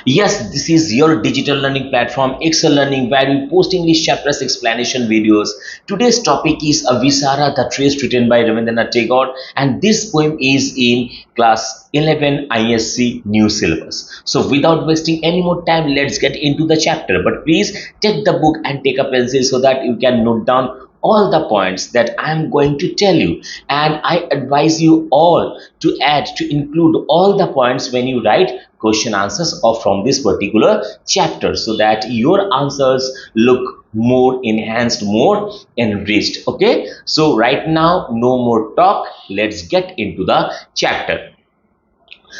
Yes, this is your digital learning platform, Excel Learning, where we post English chapters explanation videos. Today's topic is Abhisara, the Tryst, written by Rabindranath Tagore, and this poem is in class 11 ISC new syllabus. So without wasting any more time, let's get into the chapter. But please take the book and take a pencil so that you can note down all the points that I am going to tell you, and I advise you all to include all the points when you write question answers or from this particular chapter, so that your answers look more enhanced, more enriched. Okay, so right now no more talk, let's get into the chapter.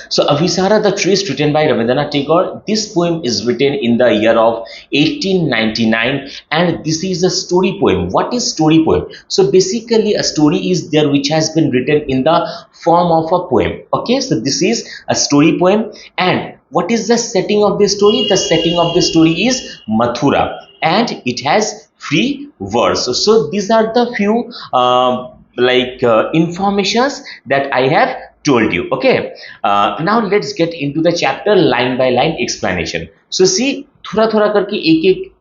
So Abhisara the Tryst, written by Rabindranath Tagore. This poem is written in the year of 1899, and this is a story poem. What is story poem? So basically a story is there which has been written in the form of a poem. Okay, so this is a story poem. And what is the setting of this story? The setting of the story is Mathura, and it has free verse. So these are the few informations that I have told you. Okay, now let's get into the chapter line by line explanation. So see, थोड़ा थोड़ा करके एक एक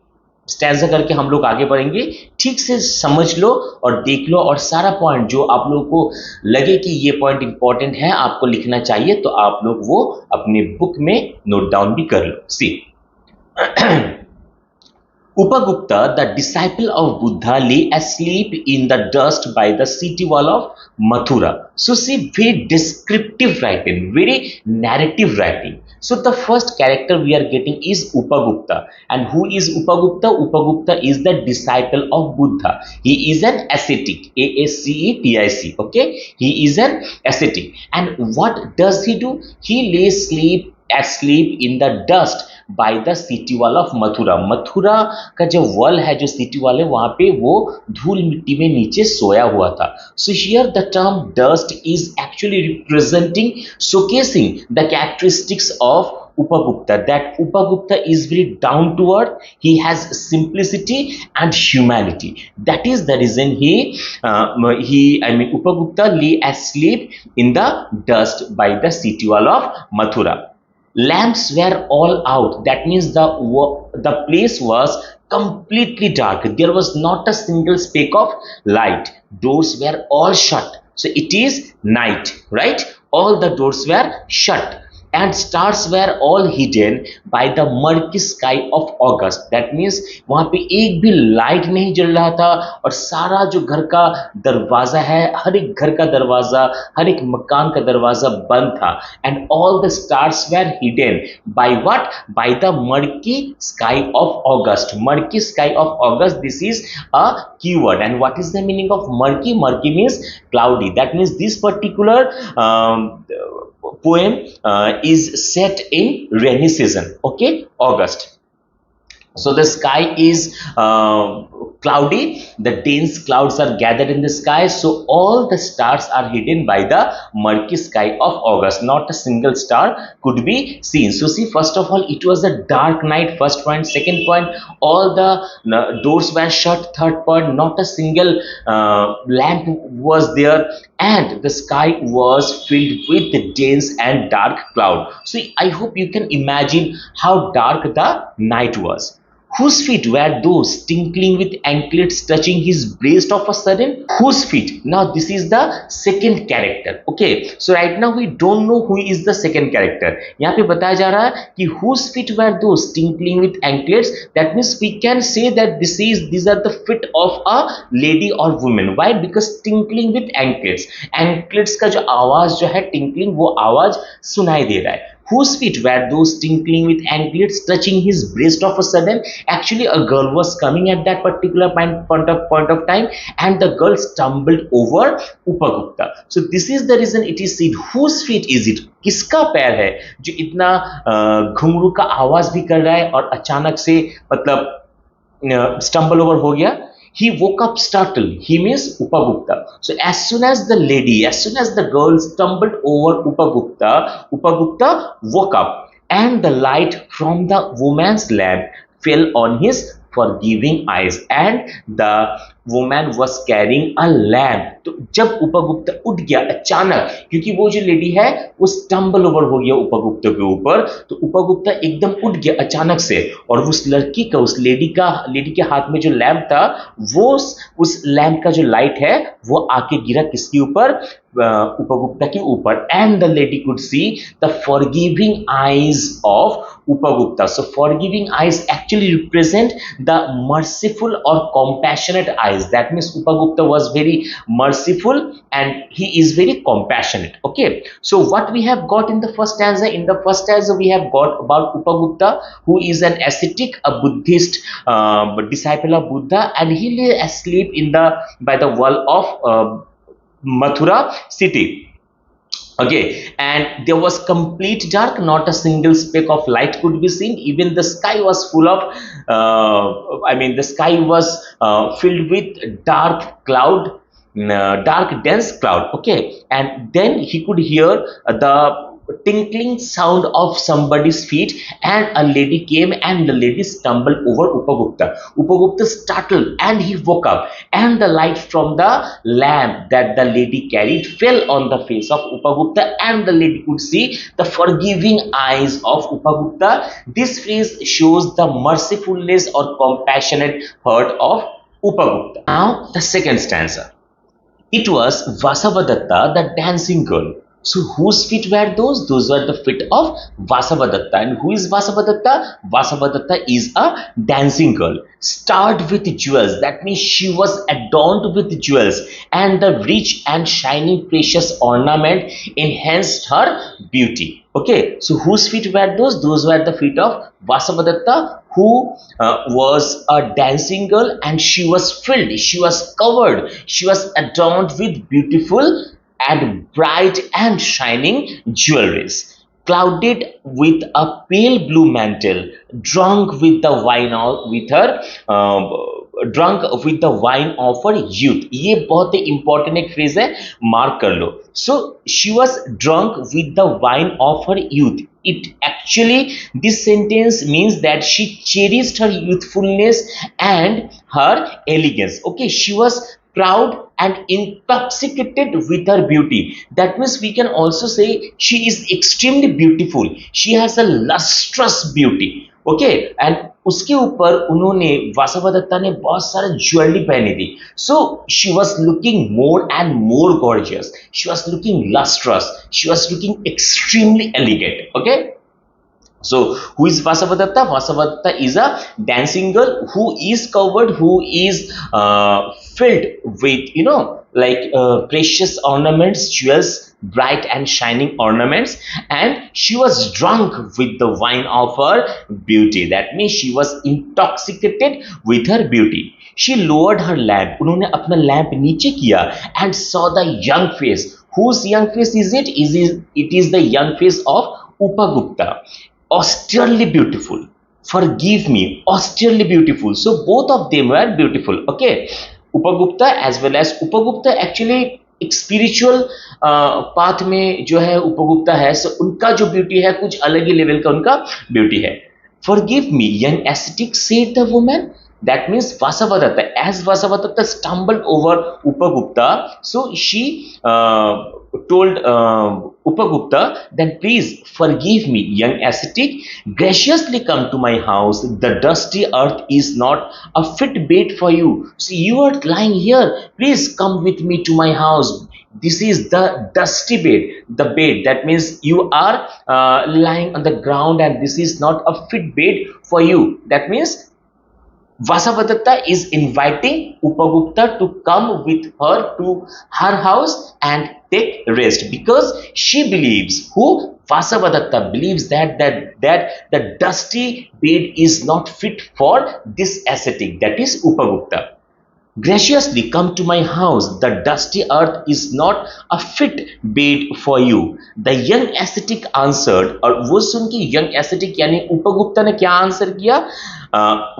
stanza करके हम लोग आगे बढ़ेंगे. ठीक से समझ लो और देख लो, और सारा पॉइंट जो आप लोगों को लगे कि ये पॉइंट इंपॉर्टेंट है, आपको लिखना चाहिए, तो आप लोग वो अपने बुक में नोट डाउन भी कर लो. सी Upagupta, the disciple of Buddha, lay asleep in the dust by the city wall of Mathura. So see, very descriptive writing, very narrative writing. So the first character we are getting is Upagupta. And who is Upagupta? Upagupta is the disciple of Buddha. He is an ascetic, A-S-C-E-T-I-C. Okay, he is an ascetic. And what does he do? He lays asleep in the dust by the city wall of Mathura. Mathura का जो wall है, जो city wall है, वहां पे वो धूल मिट्टी में नीचे सोया हुआ था. So here the term dust is actually representing, showcasing the characteristics of Upagupta, that Upagupta is very down to earth, he has simplicity and humanity. That is the reason Upagupta lay asleep in the dust by the city wall of Mathura. Lamps were all out. That means the place was completely dark. There was not a single speck of light. Doors were all shut. So it is night, right? All the doors were shut. And stars were all hidden by the murky sky of August. That means वहां पे एक भी light नहीं जल रहा था, और सारा जो घर का दरवाजा है, हर एक घर का दरवाजा, हर एक मकान का दरवाजा बंद था. And all the stars were hidden by what? By the murky sky of August. Murky sky of August, this is a keyword. And what is the meaning of murky? Murky means cloudy. That means this particular poem is set in rainy season. Okay, August. So the sky is cloudy, the dense clouds are gathered in the sky, so all the stars are hidden by the murky sky of August. Not a single star could be seen. So see, first of all, it was a dark night, first point. Second point, all the doors were shut. Third point, not a single lamp was there, and the sky was filled with the dense and dark cloud. So I hope you can imagine how dark the night was. Whose feet were those tinkling with anklets touching his breast of a sudden? Whose feet? Now this is the second character. Okay, so right now we don't know who is the second character. यहाँ पे बताया जा रहा है कि whose feet were those tinkling with anklets. That means we can say that these are the feet of a lady or woman. Why? Because tinkling with anklets. Anklets का जो आवाज जो है, tinkling, वो आवाज सुनाई दे रहा है. Whose feet were those tinkling with anklets touching his breast of a sudden? Actually, a girl was coming at that particular point of time, and the girl stumbled over Upagupta. So this is the reason it is said, whose feet is it? किसका पैर है जो इतना घुंघरू का आवाज भी कर रहा है और अचानक से मतलब स्टम्बल ओवर हो गया. He woke up startled. He means Upagupta. So as soon as the girl stumbled over Upagupta woke up, and the light from the woman's lamp fell on his forgiving eyes, and the woman was carrying a lamp. तो जब उपगुप्त उठ गया अचानक, क्योंकि वो जो lady है वो स्टम्बल ओवर हो गया उपगुप्त के ऊपर, तो उपगुप्त एकदम उठ गया अचानक से, और उस लड़की का, उस लेडी के हाथ में जो लैंप था, वो उस लैंप का जो लाइट है वो आके गिरा किसके ऊपर? उपगुप्ता के ऊपर. And the lady could see the forgiving eyes of Upagupta. So forgiving eyes actually represent the merciful or compassionate eyes. That means Upagupta was very merciful and he is very compassionate. Okay. So what we have got in the first stanza? In the first stanza we have got about Upagupta, who is an ascetic, a Buddhist disciple of Buddha, and he lay asleep by the wall of Mathura city. Okay, and there was complete dark, not a single speck of light could be seen. Even the sky was full of the sky was filled with dark cloud, dark dense cloud. Okay, and then he could hear the tinkling sound of somebody's feet, and a lady came, and the lady stumbled over Upagupta. Upagupta startled and he woke up, and the light from the lamp that the lady carried fell on the face of Upagupta, and the lady could see the forgiving eyes of Upagupta. This phrase shows the mercifulness or compassionate heart of Upagupta. Now the second stanza. It was Vasavadatta, the dancing girl. So whose feet were those? Those were the feet of Vasavadatta. And who is Vasavadatta? Vasavadatta is a dancing girl, starred with jewels. That means she was adorned with jewels, and the rich and shiny precious ornament enhanced her beauty. Okay, so whose feet were those? Those were the feet of Vasavadatta, who was a dancing girl, and she was filled, she was covered, she was adorned with beautiful and bright and shining jewelries, clouded with a pale blue mantle, drunk with the wine of her youth. ये बहुत ही important एक phrase है, mark कर लो. So she was drunk with the wine of her youth. It actually, this sentence means that she cherished her youthfulness and her elegance. Okay, she was proud and intoxicated with her beauty. That means we can also say she is extremely beautiful. She has a lustrous beauty. Okay, and उसके ऊपर उन्होंने, वासवदत्ता ने बहुत सारे jewellery पहनी थी. So she was looking more and more gorgeous. She was looking lustrous. She was looking extremely elegant. Okay. So who is Vasavadatta? Vasavadatta is a dancing girl who is covered, who is filled with, precious ornaments, jewels, bright and shining ornaments, and she was drunk with the wine of her beauty. That means she was intoxicated with her beauty. She lowered her lamp. उन्होंने अपना lamp नीचे किया and saw the young face. Whose young face is it? It is the young face of Upagupta. Austerely beautiful. Forgive me, austerely beautiful. So both of them were beautiful. Okay, Upagupta as well as Upagupta actually एक spiritual path में जो है उपगुप्ता है, सो उनका जो beauty है कुछ अलग ही लेवल का उनका ब्यूटी है. Forgive me, young ascetic, said the woman. That means Vasavadatta, as Vasavadatta stumbled over Upagupta, so she told Upagupta, then please forgive me, young ascetic, graciously come to my house. The dusty earth is not a fit bed for you. So you are lying here, please come with me to my house. This is the dusty bed, the bed. That means you are lying on the ground, and this is not a fit bed for you. That means Vasavadatta is inviting Upagupta to come with her to her house and take rest, because she believes, Vasavadatta believes that the dusty bed is not fit for this ascetic, that is Upagupta. Graciously come to my house. The dusty earth is not a fit bed for you. The young ascetic answered. और वो सुन के young ascetic यानी उपगुप्ता ने क्या answer किया?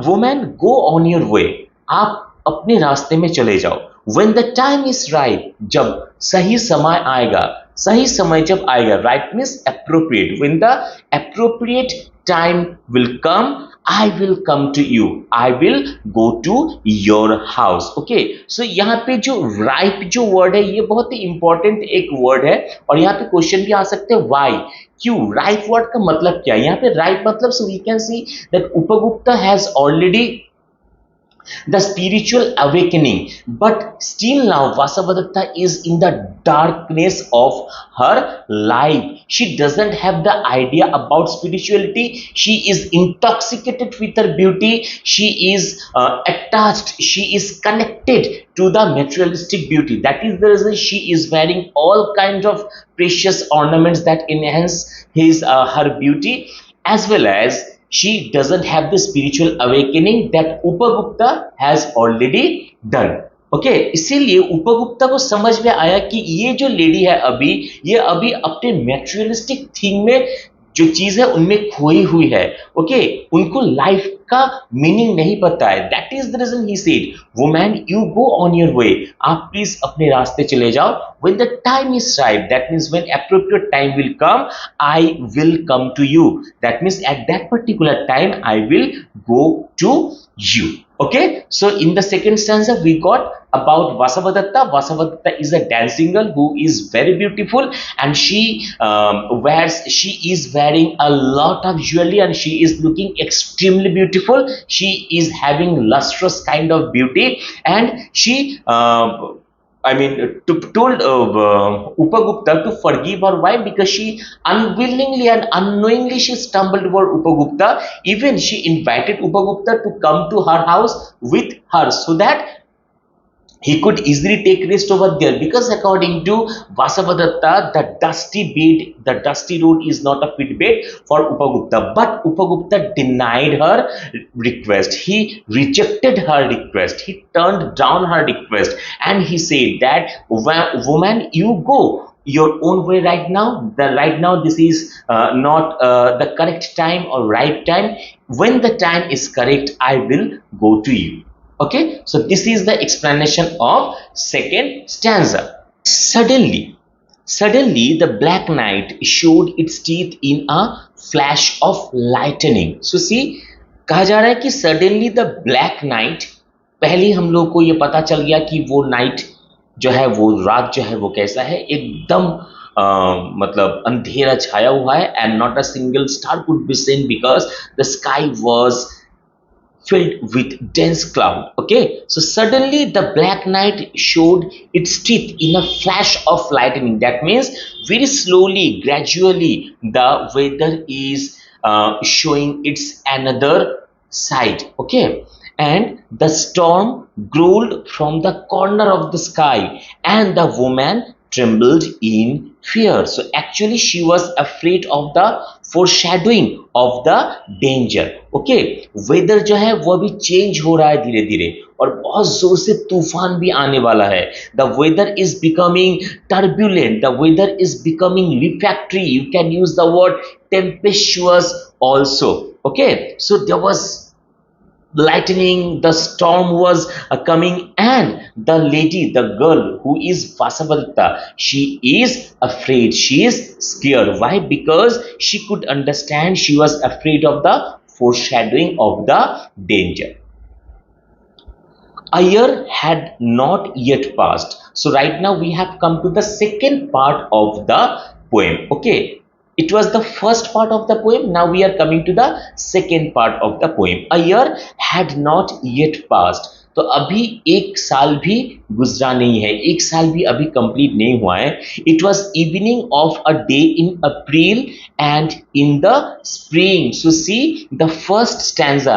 Woman, go on your way. आप अपने रास्ते में चले जाओ. When the time is right, जब सही समय आएगा, सही समय जब आएगा, right means appropriate. When the appropriate time will come, I will come to you, I will go to your house. Okay, so यहाँ पे जो राइप जो वर्ड है ये बहुत ही इंपॉर्टेंट एक वर्ड है, और यहाँ पे क्वेश्चन भी आ सकते हैं व्हाई, क्यों, राइप वर्ड का मतलब क्या है यहाँ पे, राइप मतलब, so we can see that Upagupta has already the spiritual awakening, but still now Vasavadatta is in the darkness of her life. She doesn't have the idea about spirituality. She is intoxicated with her beauty. She is attached, she is connected to the materialistic beauty. That is the reason she is wearing all kinds of precious ornaments that enhance her beauty, as well as she doesn't have the spiritual awakening that Upagupta has already done. Okay इसीलिए उपगुप्ता को समझ में आया कि ये जो lady है अभी, ये अभी अपने मैटेरियलिस्टिक थिंग में जो चीज है उनमें खोई हुई है. ओके उनको लाइफ का मीनिंग नहीं पता है. That is the reason he said, woman you go on your way, आप प्लीज अपने रास्ते चले जाओ. When the time is right, that means when appropriate time will come, I will come to you. That means at that particular time I will go to you. Okay, so in the second stanza we got about Vasavadatta. Vasavadatta is a dancing girl who is very beautiful, and she is wearing a lot of jewelry and she is looking extremely beautiful. She is having lustrous kind of beauty, and she told Upagupta to forgive her. Why? Because she unwillingly and unknowingly she stumbled over Upagupta. Even she invited Upagupta to come to her house with her so that he could easily take rest over there, because according to Vasavadatta, the dusty road is not a fit bed for Upagupta. But Upagupta denied her request. He rejected her request. He turned down her request, and he said that, woman, you go your own way right now. Right now this is not the correct time or right time. When the time is correct, I will go to you. Okay, so this is the explanation of second stanza. Suddenly the black night showed its teeth in a flash of lightning. So see, कहा जा रहा है कि suddenly the black night, पहले हम लोग को ये पता चल गया कि वो नाइट जो है, वो रात जो है वो कैसा है, एकदम मतलब अंधेरा छाया हुआ है, and not a single star could be seen because the sky was filled with dense cloud. Okay, so suddenly the black night showed its teeth in a flash of lightning. That means very slowly, gradually the weather is showing its another side. Okay, and the storm growled from the corner of the sky, and the woman trembled in fear. So actually she was afraid of the foreshadowing of the danger. Okay, weather जो है वो अभी change हो रहा है धीरे धीरे, और बहुत जोर से तूफान भी आने वाला है. The weather is becoming turbulent. The weather is becoming refractory. You can use the word tempestuous also. Okay, so there was lightning, the storm was coming, and the lady, the girl who is Vasavadatta, she is afraid, she is scared. Why? Because she could understand, she was afraid of the foreshadowing of the danger. A year had not yet passed. So right now we have come to the second part of the poem. Okay, it was the first part of the poem. Now we are coming to the second part of the poem. A year had not yet passed. तो अभी एक साल भी गुजरा नहीं है, एक साल भी अभी कंप्लीट नहीं हुआ है. It was evening of a day in April and in the spring. So see the first stanza,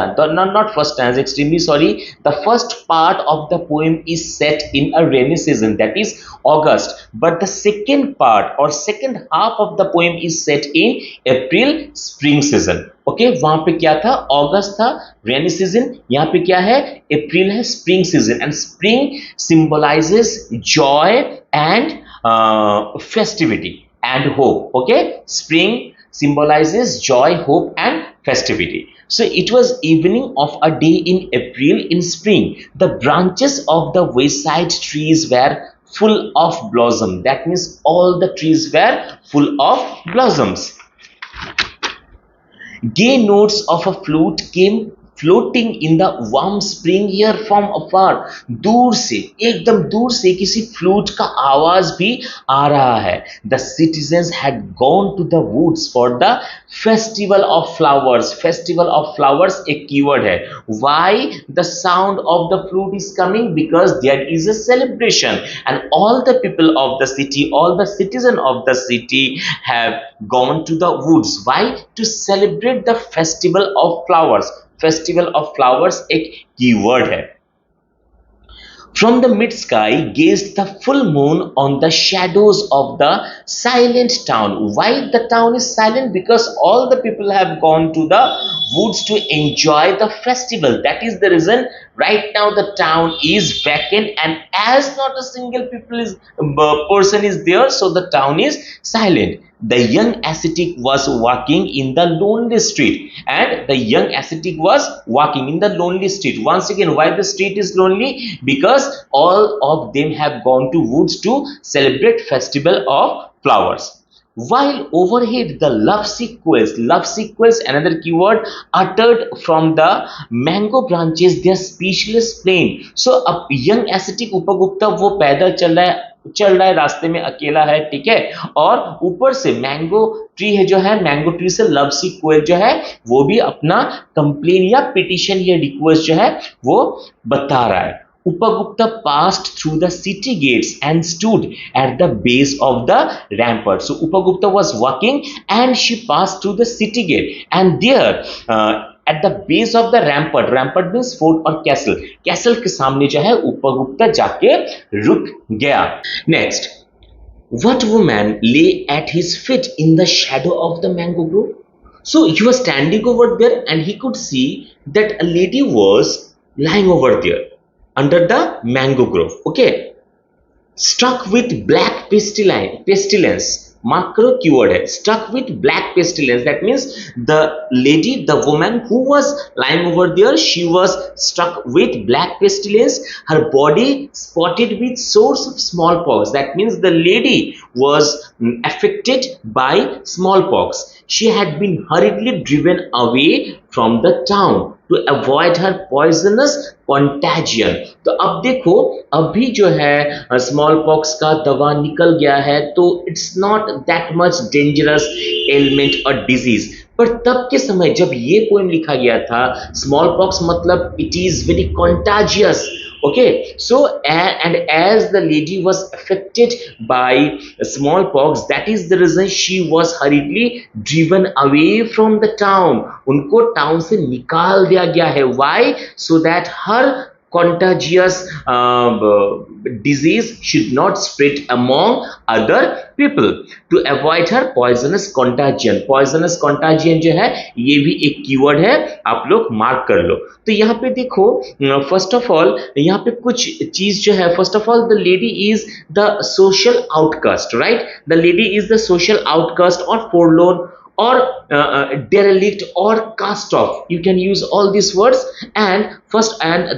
not first stanza, extremely sorry, the first part of the poem is set in a rainy season, that is August, but the second part or second half of the poem is set in April, spring season. Okay, वहां पे क्या था, अगस्त था, rainy season. यहाँ पे क्या है, अप्रैल है, spring season. And spring symbolizes Joy and festivity and hope. Okay, spring symbolizes joy, hope and festivity. So it was evening of a day in April in spring. The branches of the wayside trees were full of blossom. That means all the trees were full of blossoms. Gay notes of a flute came floating in the warm spring air from afar. दूर से, एकदम दूर से किसी flute का आवाज भी आ रहा है. The citizens had gone to the woods for the festival of flowers. Festival of flowers एक कीवर्ड है. Why the sound of the flute is coming? Because there is a celebration, and all the people of the city, all the citizens of the city have gone to the woods. Why? To celebrate the festival of flowers. Festival of flowers एक keyword है. From the mid sky gazed the full moon on the shadows of the silent town. Why the town is silent? Because all the people have gone to the woods to enjoy the festival. That is the reason right now the town is vacant, and as not a single person is there, so the town is silent. The young ascetic was walking in the lonely street, and the young ascetic was walking in the lonely street. Once again, why the street is lonely? Because all of them have gone to woods to celebrate festival of flowers. While overhead the love sequels, another keyword, uttered from the mango branches their speechless plain. So a young ascetic उपगुप्ता वो पैदल चल रहा है रास्ते में, अकेला है, ठीक है, और ऊपर से मैंगो ट्री है जो है, मैंगो ट्री से लव सीक्वेल जो है वो भी अपना कंप्लेन या पिटिशन या रिक्वेस्ट जो है वो बता रहा है. Upagupta passed through the city gates and stood at the base of the rampart. So Upagupta was walking and she passed through the city gate, and there at the base of the rampart means fort or castle के सामने जो है उपगुप्ता जाके रुक गया. Next, what woman lay at his feet in the shadow of the mango grove? So he was standing over there and he could see that a lady was lying over there under the mango grove. Okay, struck with black pestilence. Mark करो keyword है struck with black pestilence. That means the lady, the woman who was lying over there, she was struck with black pestilence. Her body spotted with sores of smallpox. That means the lady was affected by smallpox. She had been hurriedly driven away from the town to avoid her poisonous contagion. तो अब देखो, अभी जो है small pox का दवा निकल गया है, तो it's not that much dangerous element और डिजीज. पर तब के समय जब ये पोएम लिखा गया था, स्मॉल पॉक्स मतलब it is very contagious. Okay, so and as the lady was affected by smallpox, that is the reason she was hurriedly driven away from the town. उनको टाउन से निकाल दिया गया है. Why? So that her contagious disease should not spread among other people, to avoid her poisonous contagion. Poisonous contagion जो है ये भी एक कीवर्ड है, आप लोग मार्क कर लो. तो यहाँ पे देखो, फर्स्ट ऑफ ऑल यहाँ पे कुछ चीज जो है, first of all the lady is the social outcast, right? The lady is the social outcast और forlorn or derelict or cast off. You can use all these words. And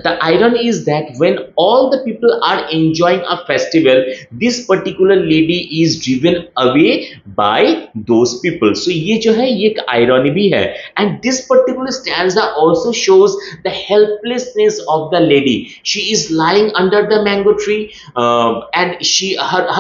the irony is that when all the people are enjoying a festival, this particular lady is driven away by those people. So ये जो है ये एक irony भी है. And this particular stanza also shows the helplessness of the lady. She is lying under the mango tree, and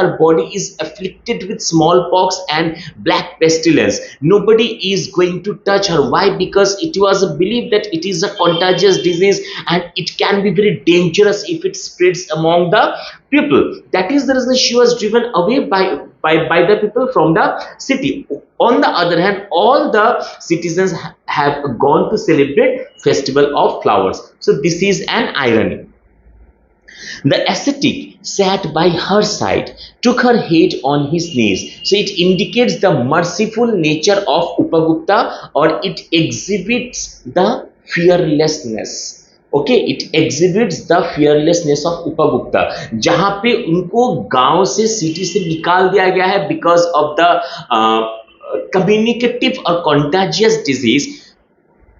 her body is afflicted with smallpox and black pestilence. Nobody is going to touch her. Why? Because it was believed that it is a contagious disease and it can be very dangerous if it spreads among the people. That is the reason she was driven away by the people from the city. On the other hand, all the citizens have gone to celebrate festival of flowers. So this is an irony. The ascetic sat by her side, took her head on his knees. So it indicates the merciful nature of Upagupta, or it exhibits the fearlessness. Okay, it exhibits the fearlessness of Upagupta. जहाँ पे उनको गांव से, city से निकाल दिया गया है because of the communicative or contagious disease.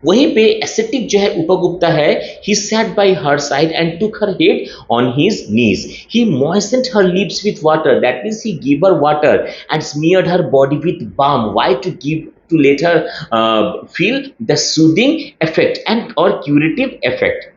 वहीं पे एसेटिक जो है उपगुप्ता है, ही sat by her side and took her head on his knees. He moistened her lips with water, that means he gave her water and smeared her body with balm. Why? To let her feel the soothing effect and or curative effect.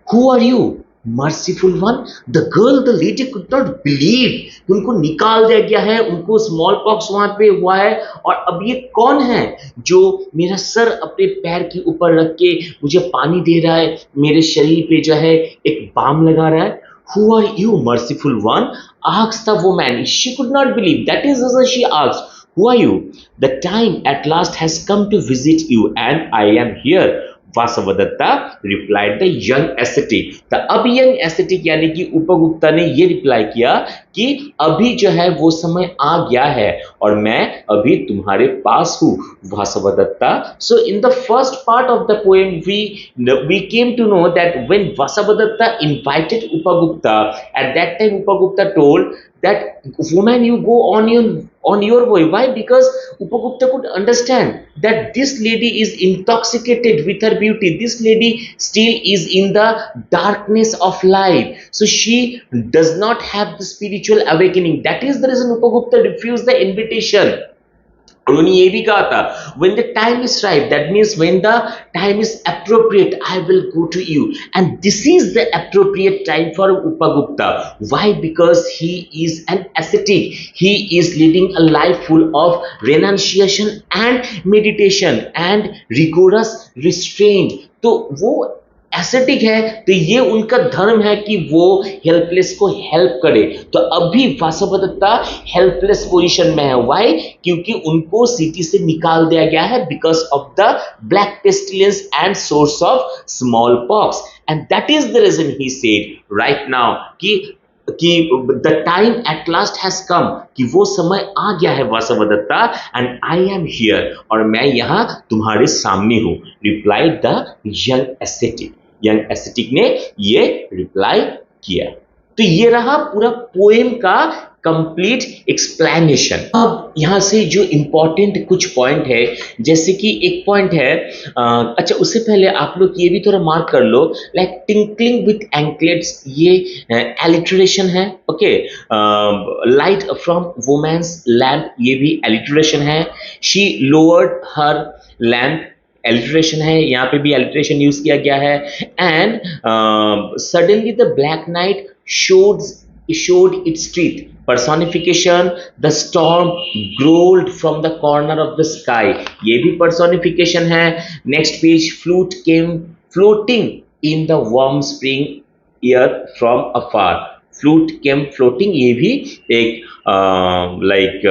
Who are you? Merciful one. The girl, the lady could not believe कि उनको निकाल दिया गया है, उनको small pox वहां पे हुआ है, और अब ये कौन है जो मेरा सर अपने पैर के ऊपर रख के मुझे पानी दे रहा है, मेरे शरीर पे जो है एक बाम लगा रहा है. Who are you, merciful one? Asked the woman. She could not believe. That is as she asked. Who are you? The time at last has come to visit you, and I am here. Vasavadatta replied the young aesthetic. तो अब young aesthetic यानी कि उपगुप्ता ने ये reply किया कि अभी जो है वो समय आ गया है और मैं अभी तुम्हारे पास हूँ Vasavadatta. So in the first part of the poem we came to know that when Vasavadatta invited Upagupta, at that time Upagupta told that woman, you go on your way. Why? Because Upagupta could understand that this lady is intoxicated with her beauty. This lady still is in the darkness of life, so she does not have the spiritual awakening. That is the reason Upagupta refused the invitation. उन्होंने ये भी कहा था, when the time is right, that means when the time is appropriate, I will go to you. And this is the appropriate time for Upagupta. Why? Because he is an ascetic. He is leading a life full of renunciation and meditation and rigorous restraint. तो वो acidic है, तो ये उनका धर्म है कि वो हेल्पलेस को हेल्प करे. तो अभी वासवदत्ता हेल्पलेस पोजीशन में है. व्हाई? क्योंकि उनको सिटी से निकाल दिया गया है because of the black pestilence and source of small pox. And that is the reason he said right now कि the time at last has come, कि वो समय आ गया है Vasavadatta, and I am here, और मैं यहाँ तुम्हारे सामने हूँ. Replied the young aesthetic. Young aesthetic ने ये रिप्लाई किया. तो ये रहा पूरा पोएम का कंप्लीट एक्सप्लेनेशन. अब यहां से जो इंपॉर्टेंट कुछ पॉइंट है, जैसे कि एक पॉइंट है, अच्छा उससे पहले आप लोग ये भी थोड़ा मार्क कर लो, लाइक टिंकलिंग विथ एंकलेट्स, ये एलिट्रेशन है. Okay, light from women's lamp, ये भी एलिट्रेशन है. She lowered her lamp, alliteration है, यहाँ पे भी एलिट्रेशन यूज किया गया है. And suddenly the black night showed its teeth, personification. The storm growled from the corner of the sky, ये भी personification है. Next page, flute came floating in the warm spring air from afar. Flute came floating, ये भी एक like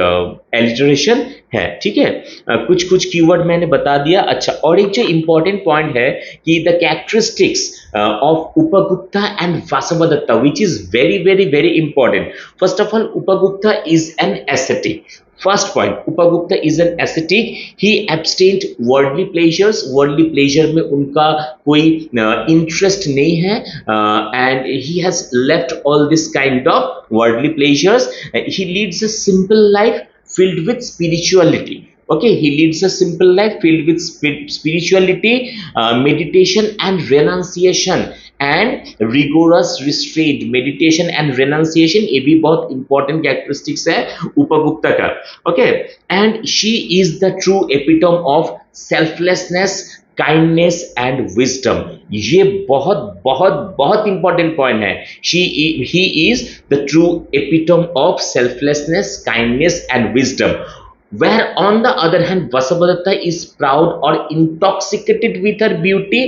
alliteration है. ठीक है, कुछ कुछ कीवर्ड मैंने बता दिया. अच्छा, और एक जो इंपॉर्टेंट पॉइंट है कि the characteristics of Upagupta and Vasavadatta, which is very very very important. First of all, Upagupta is an ascetic. First point, Upagupta is an ascetic. He abstained worldly pleasures. Worldly pleasure में उनका कोई interest नहीं है, and he has left all this kind of worldly pleasures. He leads a simple life filled with spirituality. Okay, he leads a simple life filled with spirituality, meditation and renunciation, and rigorous restraint. Meditation and renunciation, ये भी बहुत important characteristics है उपगुप्ता का. Okay, and she is the true epitome of selflessness, kindness and wisdom. ये बहुत बहुत बहुत important point है. He is the true epitome of selflessness, kindness and wisdom. Where on the other hand Vasavadatta is proud or intoxicated with her beauty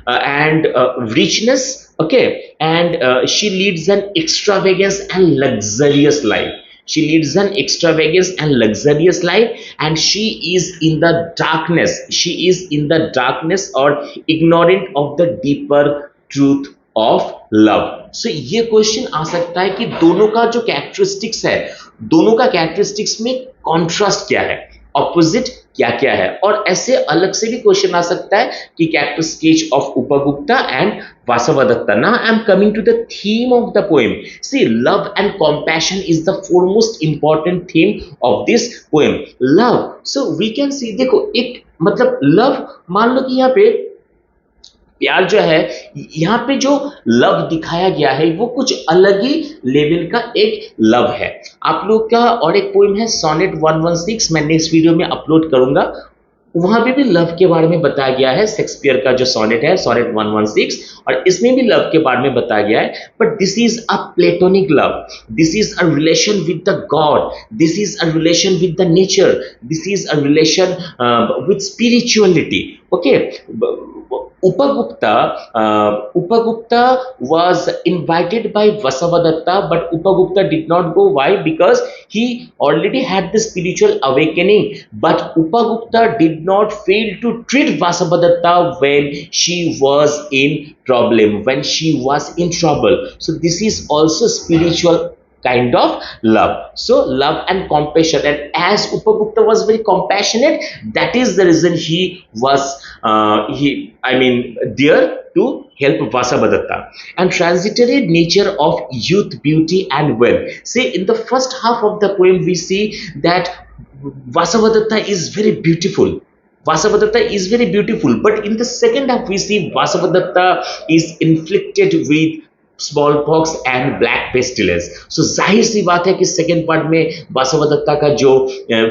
and richness. Okay, and she leads an extravagance and luxurious life. She leads an extravagance and luxurious life, and she is in the darkness. She is in the darkness or ignorant of the deeper truth of love. So ये question आ सकता है कि दोनों का जो characteristics है, दोनों का कैरेक्टरिस्टिक्स में कॉन्ट्रास्ट क्या है, ऑपोजिट क्या क्या है। और ऐसे अलग से भी क्वेश्चन आ सकता है कि character sketch of Upagupta and Vasavadatta. Now I am coming to the theme of the poem. See, love and compassion is the foremost important theme of this poem. Love, so we can see, देखो एक मतलब love, मान लो कि यहाँ पे प्यार जो है, यहाँ पे जो लव दिखाया गया है वो कुछ अलग ही लेवल का एक लव है। आप लोग का और एक पोइम है सोनेट 116, मैं नेक्स्ट वीडियो में अपलोड करूंगा, वहां पे भी लव के बारे में बताया गया है। शेक्सपियर का जो सोनेट है, सोनेट 116, और इसमें भी लव के बारे में बताया गया है। But this is a platonic love, this is a relation with the God, this is a relation with the nature, this is a relation with spirituality. Okay, Upagupta was invited by Vasavadatta, but Upagupta did not go. Why? Because he already had the spiritual awakening. But Upagupta did not fail to treat Vasavadatta when she was in problem, when she was in trouble. So this is also spiritual kind of love. So love and compassion, and as Upagupta was very compassionate, that is the reason he was there to help Vasavadatta. And transitory nature of youth, beauty and wealth. See, in the first half of the poem we see that Vasavadatta is very beautiful. Vasavadatta is very beautiful, but in the second half we see Vasavadatta is inflicted with small pox and black pestilence. So जाहिर सी बात है कि second part में वासवदत्ता का जो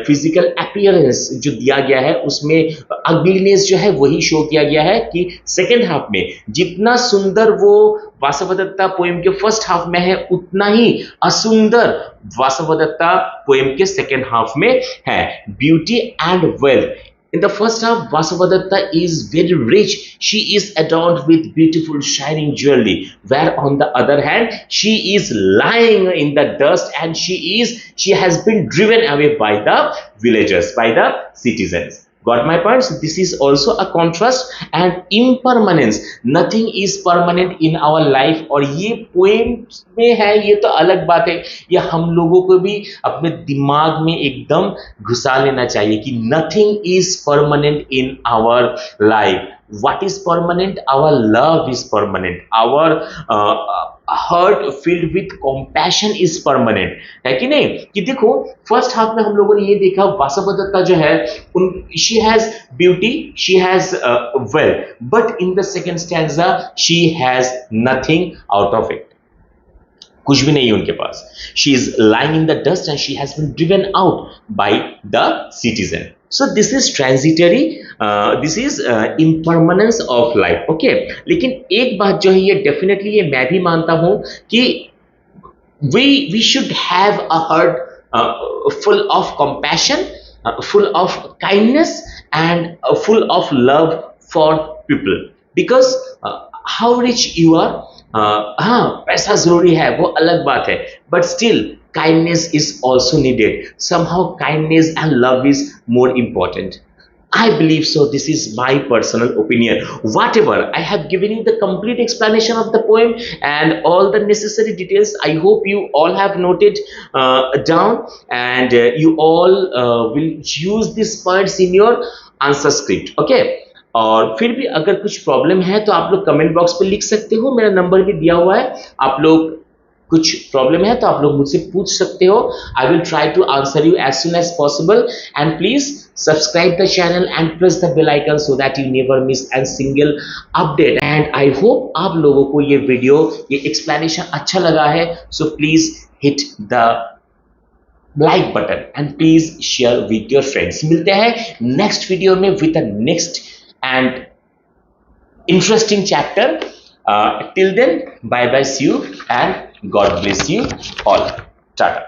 physical appearance जो दिया गया है उसमें अगलीनेस जो है वही शो किया गया है कि सेकेंड हाफ में जितना सुंदर वो वासवदत्ता पोएम के फर्स्ट हाफ में है उतना ही असुंदर वासवदत्ता पोएम के सेकेंड हाफ में है। Beauty and wealth, in the first half, Vasavadatta is very rich. She is adorned with beautiful shining jewelry. Where on the other hand, she is lying in the dust and she has been driven away by the villagers, by the citizens. Got my point? So this is also a contrast and impermanence. Nothing is permanent in our life. और ये poem में है, ये तो अलग बात है, ये हम लोगों को भी अपने दिमाग में एकदम घुसा लेना चाहिए कि nothing is permanent in our life. What is permanent? Our love is permanent. Our heart filled with compassion is permanent. है कि नहीं? कि देखो फर्स्ट हाफ में हम लोगों ने ये देखा वासवदत्ता जो है she has beauty, she has wealth, but in the second stanza she has nothing out of it. कुछ भी नहीं है उनके पास. She is lying in the dust and she has been driven out by the citizen. So this is transitory, this is impermanence of life. Okay, लेकिन एक बात जो है ये डेफिनेटली ये मैं भी मानता हूँ कि we should have a heart full of compassion, full of kindness and full of love for people. Because how rich you are, हाँ पैसा जरूरी है वो अलग बात है, but still kindness is also needed. Somehow kindness and love is more important. I believe so. This is my personal opinion. Whatever, I have given you the complete explanation of the poem and all the necessary details. I hope you all have noted down and you all will use these points in your answer script. Okay. और फिर भी अगर कुछ problem है तो आप लोग comment box पे लिख सकते हो, मेरा नंबर भी दिया हुआ है, आप लोग कुछ प्रॉब्लम है तो आप लोग मुझसे पूछ सकते हो. I will try to answer you as soon as possible and please subscribe the channel and press the bell icon so that you never miss an single update. And I hope आप लोगों को ये video, ये explanation अच्छा लगा है. So please hit the like button and please share with your friends. मिलते हैं नेक्स्ट वीडियो में with the next and interesting chapter. Till then, bye bye, see you and God bless you all. Tata.